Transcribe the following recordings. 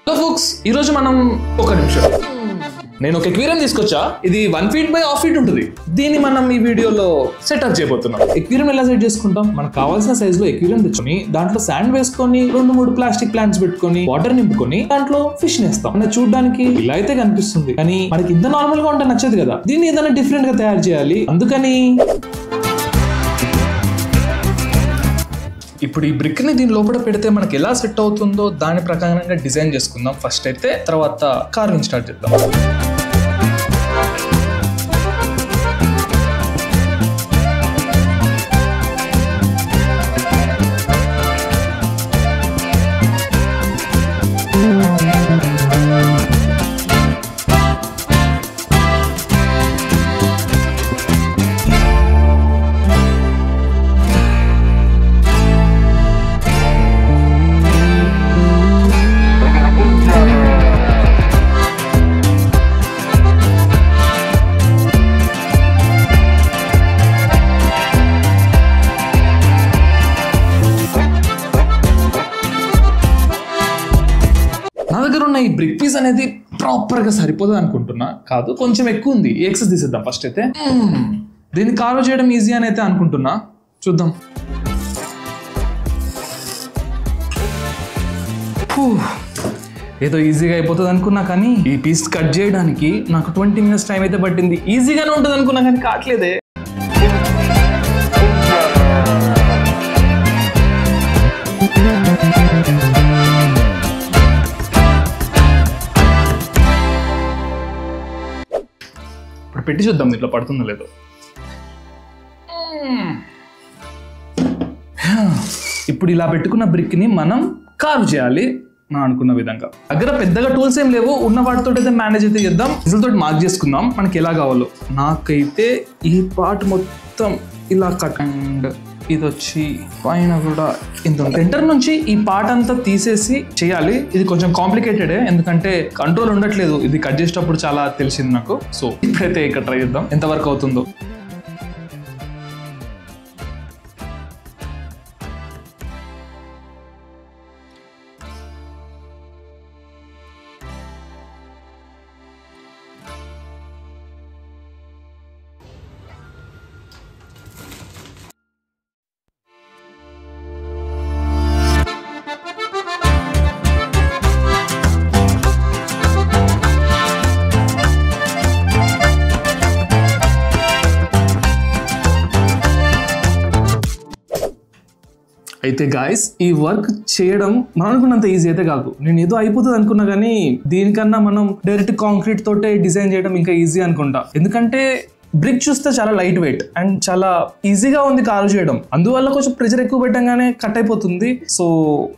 Hello folks, ఈరోజు మనం ఒక నిమిషం నేను ఒక ఎక్వేరియం తీసుకొచ్చా. ఇది 1 feet by 1/2 feet ఉంటుంది. దీన్ని మనం ఈ వీడియోలో సెటప్ చేయబోతున్నాం. ఎక్వేరియం ఎలా సెట్ చేసుకుంటాం? మనకు కావాల్సిన సైజ్ లో ఎక్వేరియం తెచ్చుకొని దాంట్లో శాండ్ వేసుకొని 2-3 ప్లాస్టిక్ ప్లాంట్స్ పెట్టుకొని వాటర్ నింపుకొని దాంట్లో ఫిష్ నేస్తాం. మన చూడడానికి ఇలా అయితే కనిపిస్తుంది, కానీ మనకి ఇంత నార్మల్ గా ఉంటే నచ్చదు కదా. దీన్ని ఏదైనా డిఫరెంట్ గా తయారు చేయాలి. అందుకని ఇప్పుడు ఈ బ్రిక్ ని దీని లోపల పెడితే మనకి ఎలా సెట్ అవుతుందో దాని ప్రకారంగా డిజైన్ చేసుకుందాం ఫస్ట్ అయితే, తర్వాత కార్వింగ్ స్టార్ట్ చేద్దాం. నా దగ్గర ఉన్న ఈ బ్రిక్ పీస్ అనేది ప్రాపర్ గా సరిపోతుంది అనుకుంటున్నా. కాదు, కొంచెం ఎక్కువ ఉంది. ఈ ఎక్సెస్ తీసేద్దాం ఫస్ట్ అయితే. దీన్ని కార్వ్ చేయడం ఈజీ అని అయితే అనుకుంటున్నా. చూద్దాం. ఏదో ఈజీగా అయిపోతుంది అనుకున్నా, కానీ ఈ పీస్ కట్ చేయడానికి నాకు 20 minutes టైం అయితే పట్టింది. ఈజీగానే ఉంటుంది అనుకున్నా, కానీ కావట్లేదే. ఇప్పుడు పెట్టి చూద్దాం ఇట్లా పడుతుందో లేదో. ఇప్పుడు ఇలా పెట్టుకున్న బ్రిక్ ని మనం కార్వ్ చేయాలి నా అనుకున్న విధంగా. దగ్గర పెద్దగా టూల్స్ ఏం లేవు, ఉన్న వాటితో అయితే మేనేజ్ అయితే చేద్దాం. రిజల్ట్ తోటి మార్క్ చేసుకుందాం మనకి ఎలా కావాలో. నాకైతే ఈ పార్ట్ మొత్తం ఇలా కట్ అండ్ ఇది వచ్చి పైన కూడా ఇంత సెంటర్ నుంచి ఈ పార్ట్ అంతా తీసేసి చేయాలి. ఇది కొంచెం కాంప్లికేటెడే, ఎందుకంటే కంట్రోల్ ఉండట్లేదు. ఇది కట్ చేసేటప్పుడు చాలా తెలిసింది నాకు. సో ఇప్పుడైతే ఇక్కడ ట్రై చేద్దాం ఎంతవరకు అవుతుందో. అయితే గాయస్, ఈ వర్క్ చేయడం మనం అనుకున్నంత ఈజీ అయితే కాదు. నేను ఏదో అయిపోతుంది అనుకున్నా, కానీ దీనికన్నా మనం డైరెక్ట్ కాంక్రీట్ తోటే డిజైన్ చేయడం ఇంకా ఈజీ అనుకుంటా. ఎందుకంటే బ్రిక్ చూస్తే చాలా లైట్ వెయిట్ అండ్ చాలా ఈజీగా ఉంది కార్వ్ చేయడం. అందువల్ల కొంచెం ప్రెషర్ ఎక్కువ పెట్టంగానే కట్ అయిపోతుంది. సో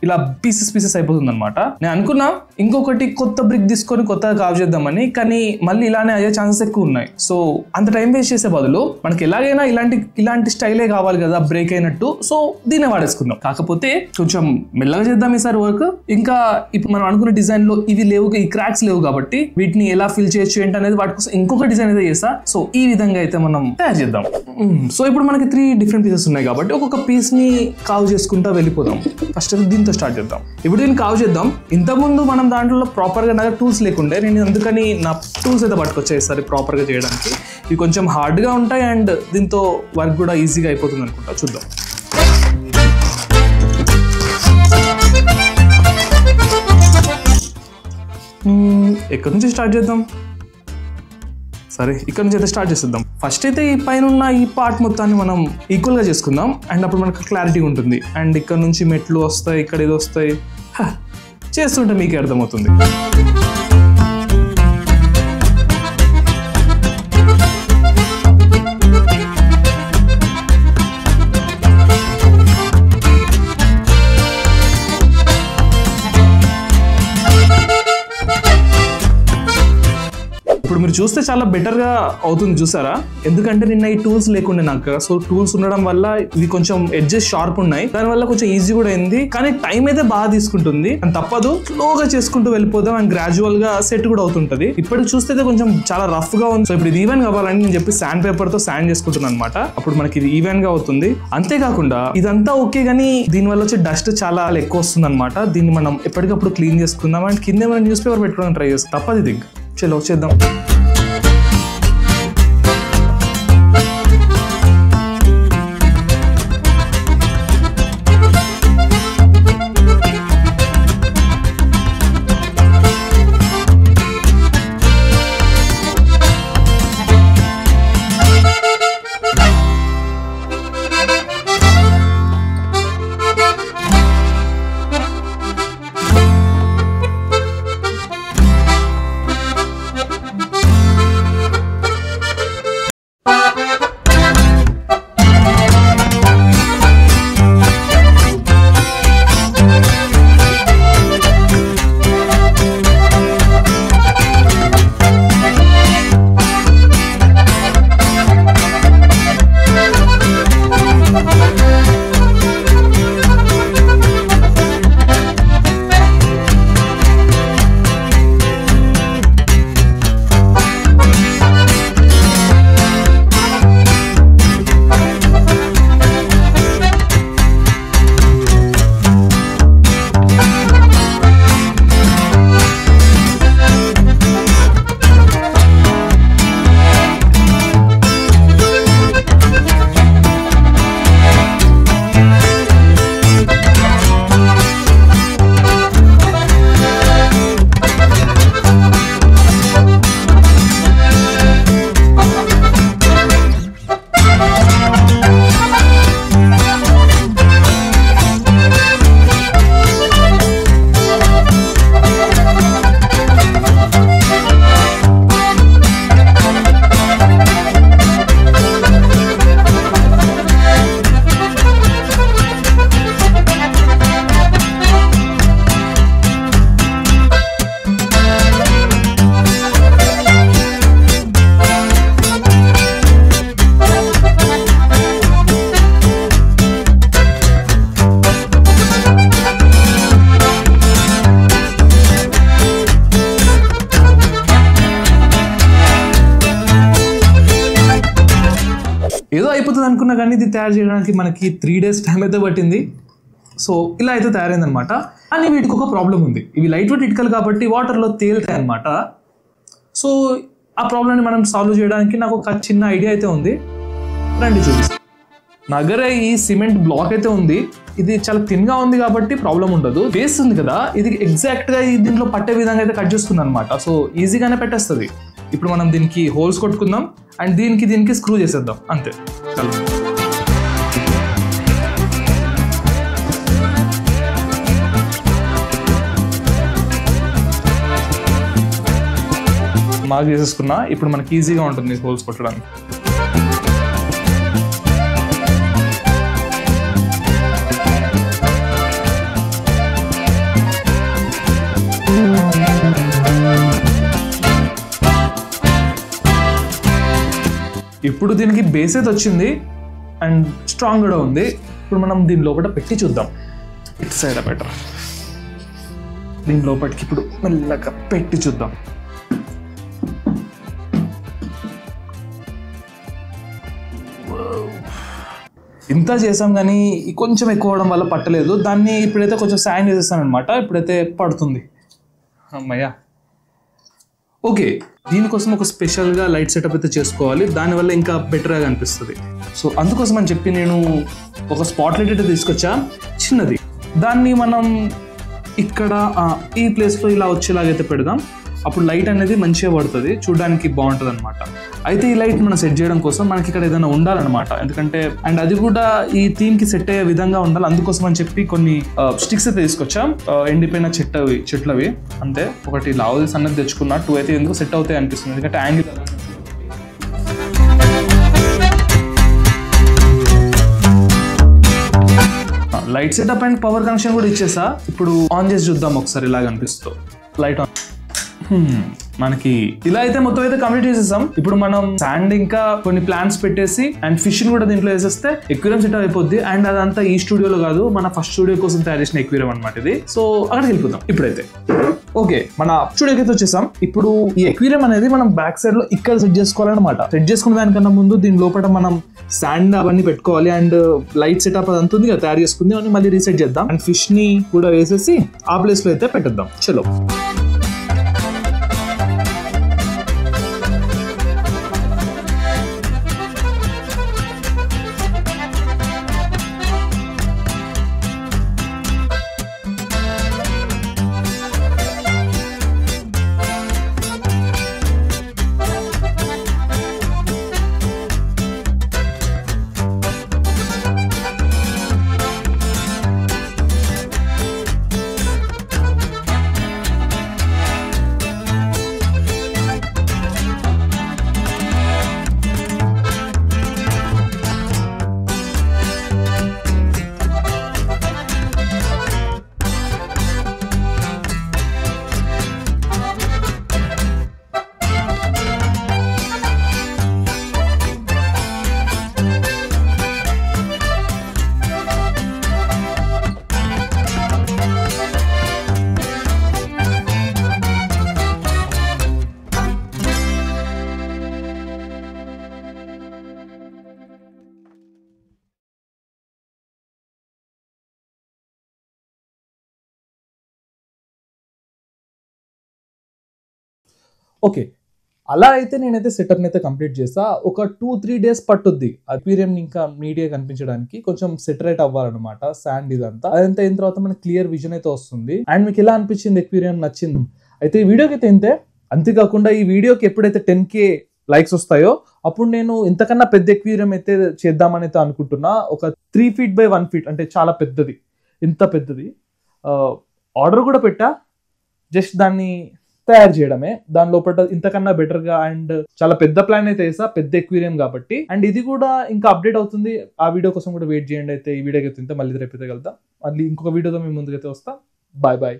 ఇలా పీసెస్ అయిపోతుంది అనమాట. నేను అనుకున్నా ఇంకొకటి కొత్త బ్రిక్ తీసుకొని కొత్తగా కార్వ్ చేద్దామని, కానీ మళ్ళీ ఇలానే అయ్యే ఛాన్సెస్ ఎక్కువ ఉన్నాయి. సో అంత టైం వేస్ట్ చేసే బదులు మనకి ఎలాగైనా ఇలాంటి స్టైలే కావాలి కదా బ్రేక్ అయినట్టు. సో దీన్నే వాడేసుకుందాం. కాకపోతే కొంచెం మెల్లగా చేద్దాం ఈసారి వర్క్. ఇంకా ఇప్పుడు మనం అనుకున్న డిజైన్ లో ఇవి లేవు, ఈ క్రాక్స్ లేవు కాబట్టి వీటిని ఎలా ఫిల్ చేయొచ్చు ఏంటి అనేది వాటి కోసం ఇంకొక డిజైన్ అయితే చేస్తా. సో ఈ విధంగా అయితే మనం తయారు చేద్దాం. సో ఇప్పుడు మనకి 3 different పీసెస్ ఉన్నాయి కాబట్టి ఒక్కొక్క పీస్ ని కావ్ చేసుకుంటా వెళ్ళిపోదాం. ఫస్ట్ దీంతో స్టార్ట్ చేద్దాం. ఇప్పుడు దీన్ని కావ్ చేద్దాం. ఇంతకుముందు మనం దాంట్లో ప్రాపర్ గా నాకు టూల్స్ లేకుండే, నేను అందుకని నా టూల్స్ అయితే పట్టుకొచ్చేసారి ప్రాపర్ గా చేయడానికి. ఇవి కొంచెం హార్డ్ గా ఉంటాయి అండ్ దీంతో వర్క్ కూడా ఈజీగా అయిపోతుంది అనుకుంటా. చూద్దాం. ఎక్కడి నుంచి స్టార్ట్ చేద్దాం? సరే, ఇక్కడ నుంచి అయితే స్టార్ట్ చేసేద్దాం. ఫస్ట్ అయితే ఈ పైన ఉన్న ఈ పార్ట్ మొత్తాన్ని మనం ఈక్వల్ గా చేసుకుందాం. అండ్ అప్పుడు మనకు క్లారిటీ ఉంటుంది. అండ్ ఇక్కడ నుంచి మెట్లు వస్తాయి, ఇక్కడ ఇది వస్తాయి. చేస్తుంటే మీకే అర్థమవుతుంది. ఇప్పుడు ఇప్పుడు మీరు చూస్తే చాలా బెటర్ గా అవుతుంది చూసారా, ఎందుకంటే నిన్న ఈ టూల్స్ లేకుండే నాకు. సో టూల్స్ ఉండడం వల్ల ఇవి కొంచెం ఎడ్జెస్ షార్ప్ ఉన్నాయి, దానివల్ల కొంచెం ఈజీ కూడా అయింది. కానీ టైం అయితే బాగా తీసుకుంటుంది, అని తప్పదు, స్లోగా చేసుకుంటూ వెళ్ళిపోదాం అండ్ గ్రాడ్యువల్ గా సెట్ కూడా అవుతుంటది. ఇప్పటికి చూస్తే కొంచెం చాలా రఫ్ గా ఉంది. సో ఇప్పుడు ఇది ఈవెన్ కావాలని నేను చెప్పి శాండ్ పేపర్ తో శాండ్ చేసుకుంటున్నాను అనమాట. అప్పుడు మనకి ఇది ఈవెన్ గా అవుతుంది. అంతేకాకుండా ఇదంతా ఓకే, కానీ దీనివల్ల వచ్చే డస్ట్ చాలా ఎక్కువ వస్తుంది అనమాట. దీన్ని మనం ఎప్పటికప్పుడు క్లీన్ చేసుకుందాం అండ్ కింద మనం న్యూస్ పేపర్ పెట్టుకోవడం ట్రై చేస్తాం. తప్పది దిగ్, చలో చేద్దాం. ఏదో అయిపోతుంది అనుకున్నా కానీ ఇది తయారు చేయడానికి మనకి 3 days టైం అయితే పట్టింది. సో ఇలా అయితే తయారైందనమాట. కానీ వీటికి ఒక ప్రాబ్లం ఉంది, ఇవి లైట్ వెయిట్ ఇటుకలు కాబట్టి వాటర్లో తేలుతాయి అనమాట. సో ఆ ప్రాబ్లమ్ని మనం సాల్వ్ చేయడానికి నాకు ఒక చిన్న ఐడియా అయితే ఉంది, రండి చూపిస్తాను. నా దగ్గర ఈ సిమెంట్ బ్లాక్ అయితే ఉంది, ఇది చాలా థిన్గా ఉంది కాబట్టి ప్రాబ్లం ఉండదు. బేస్ ఉంది కదా, ఇది ఎగ్జాక్ట్గా దీంట్లో పట్టే విధంగా అయితే కట్ చేస్తుంది అనమాట. సో ఈజీగానే పెట్టేస్తుంది. ఇప్పుడు మనం దీనికి హోల్స్ కొట్టుకుందాం అండ్ దీనికి స్క్రూ చేసేద్దాం, అంతే. చలో మార్క్ చేసేసుకున్నా. ఇప్పుడు మనకి ఈజీగా ఉంటుంది హోల్స్ కొట్టడానికి. ఇప్పుడు దీనికి బేస్ అయితే వచ్చింది అండ్ స్ట్రాంగ్ కూడా ఉంది. ఇప్పుడు మనం దీని లోపల పెట్టి చూద్దాం. ఇటు సైడ్ బెటర్, దీని లోపలికి ఇప్పుడు మెల్లగా పెట్టి చూద్దాం. ఇంత చేసాం కానీ కొంచెం ఎక్కువ అవడం వల్ల పట్టలేదు. దాన్ని ఇప్పుడైతే కొంచెం శాండ్ చేసేస్తాను అనమాట. ఇప్పుడైతే పడుతుంది. అమ్మయ్యా. ఓకే, దీనికోసం ఒక స్పెషల్గా లైట్ సెటప్ అయితే చేసుకోవాలి, దానివల్ల ఇంకా బెటర్గా అనిపిస్తుంది. సో అందుకోసం అని చెప్పి నేను ఒక స్పాట్ లైట్ అయితే తీసుకొచ్చా, చిన్నది. దాన్ని మనం ఇక్కడ ఈ ప్లేస్లో ఇలా వచ్చేలాగైతే పెడదాం. అప్పుడు లైట్ అనేది మంచిగా పడుతుంది, చూడడానికి బాగుంటుంది అనమాట. అయితే ఈ లైట్ మనం సెట్ చేయడం కోసం మనకి ఇక్కడ ఏదైనా ఉండాలన్నమాట, ఎందుకంటే అండ్ అది కూడా ఈ థీమ్కి సెట్ అయ్యే విధంగా ఉండాలి. అందుకోసం అని చెప్పి కొన్ని స్టిక్స్ అయితే తీసుకొచ్చాం, ఎండిపోయిన చెట్లవి అంతే. ఒకటి లావుది సన్నది తెచ్చుకున్నా, 2 అయితే ఎందుకు సెట్ అవుతాయి అనిపిస్తుంది, ఎందుకంటే angle. Light setup and power connection కూడా ఇచ్చేసా. ఇప్పుడు ఆన్ చేసి చూద్దాం ఒకసారి, ఇలాగ అనిపిస్తుంది. Light on. మనకి ఇలా అయితే మొత్తం అయితే కంప్లీట్ చేసేసాం. ఇప్పుడు మనం శాండ్ ఇంకా కొన్ని ప్లాన్స్ పెట్టేసి అండ్ ఫిష్ ని కూడా దీంట్లో వేసేస్తే ఎక్వేరియం సెటప్ అయిపోద్ది. అండ్ అదంతా ఈ స్టూడియోలో కాదు, మన ఫస్ట్ స్టూడియో కోసం తయారు చేసిన ఎక్వేరియం అనమాట ఇది. సో అక్కడికి వెళ్ళిపోతాం ఇప్పుడైతే. ఓకే, మన స్టూడియోకి అయితే వచ్చేసాం. ఇప్పుడు ఈ ఎక్వేరియం అనేది మనం బ్యాక్ సైడ్ లో ఇక్కడ సెట్ చేసుకోవాలన్నమాట. సెట్ చేసుకున్న దానికన్నా ముందు దీని లోపల మనం శాండ్ అవన్నీ పెట్టుకోవాలి అండ్ లైట్ సెటప్ అది అంతుంది కదా తయారు చేసుకుంది అని మళ్ళీ రీసెట్ చేద్దాం. అండ్ ఫిష్ ని కూడా వేసేసి ఆ ప్లేస్ లో అయితే పెట్టేద్దాం. చలో. ఓకే, అలా అయితే నేనైతే సెటప్ అయితే కంప్లీట్ చేస్తా. ఒక 2-3 days పట్టుద్ది అక్వేరియం ఇంకా నీట్గా కనిపించడానికి. కొంచెం సెటరేట్ అవ్వాలన్నమాట శాండ్ ఇదంతా. అదంతా అయిన తర్వాత మనకి క్లియర్ విజన్ అయితే వస్తుంది. అండ్ మీకు ఎలా అనిపించింది ఎక్వేరియం? నచ్చింది అయితే ఈ వీడియోకి అయితే ఇంతే. అంతేకాకుండా ఈ వీడియోకి ఎప్పుడైతే 10K లైక్స్ వస్తాయో అప్పుడు నేను ఇంతకన్నా పెద్ద ఎక్వేరియం అయితే చేద్దామని అయితే అనుకుంటున్నా. ఒక 3 feet by 1 feet అంటే చాలా పెద్దది, ఇంత పెద్దది ఆర్డర్ కూడా పెట్టా. జస్ట్ దాన్ని తయారు చేయడమే. దాని లోపల ఇంతకన్నా బెటర్ గా అండ్ చాలా పెద్ద ప్లాన్ అయితే వేసా, పెద్ద ఎక్వేరియం కాబట్టి. అండ్ ఇది కూడా ఇంకా అప్డేట్ అవుతుంది. ఆ వీడియో కోసం కూడా వెయిట్ చేయండి. అయితే ఈ వీడియోకి అయితే మళ్ళీ రేపు అయితే కలుద్దాం. మళ్ళీ ఇంకొక వీడియోతో మేము ముందుకైతే వస్తాం. Bye bye.